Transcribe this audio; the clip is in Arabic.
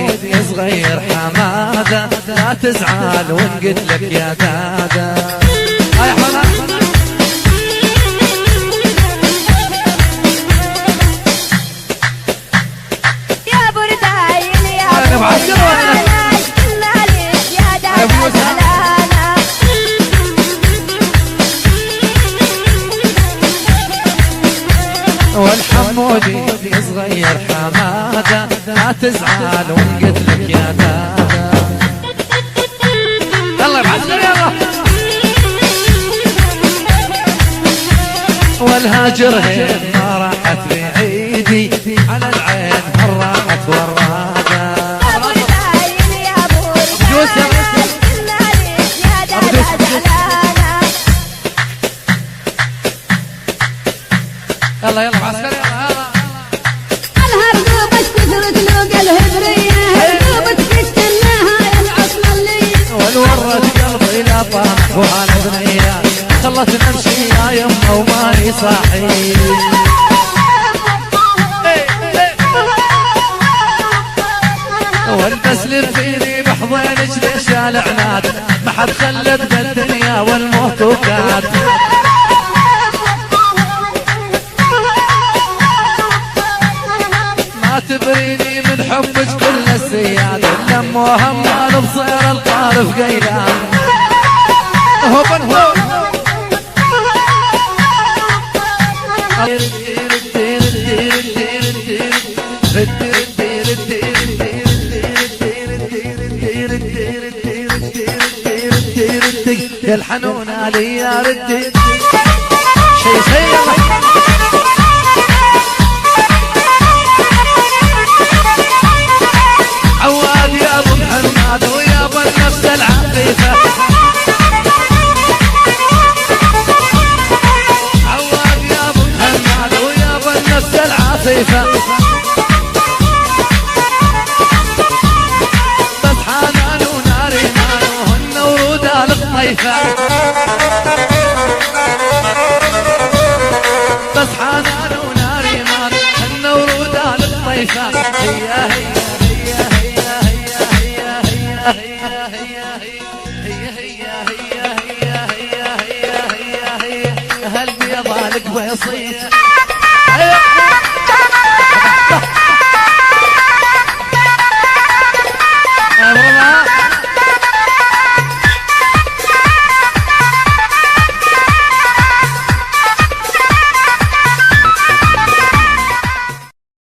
حمودي يا صغير حماده لا تزعل وان قلت لك يا دادا. هاي احمد يا بردايل يا بردايل يا دادا والحمودي يا صغير حماده لا تزعل وان قلت لك يا دادا. يلا ابعثنا يلا. والهاجر هين ما راحت بعيدي على العين هل راحت وراده. يا بردايل يا بردايل يا دادا زعلانه. يلا يلا عسكري يلا. الهرقوبة كثرت لوق الهبرية هرقوبة تستناها يا العصملية. والورد قلبي لا طاح وهانا بنية خلت نمشي يا يمه وماني صاحي. والبسلم فيني بحضينك ليش يا العناد ما حد خلت بالدنيا والموت وكاد. ما تبريني من حبك كل السياد اللم وهمان بصير القارف قيلان. هوبن هوب يا الحنون علي يا ردي شي عواد يا ابو محمد ويا ابو النفس العفيفه. عواد يا ابو محمد ويا ابو النفس العفيفه. بس حنان وناري مانو هن ورود القطيفه. بس حنان وناري مانو هن ورود القطيفه. هي قلبي يضالك بيصيح. أيوة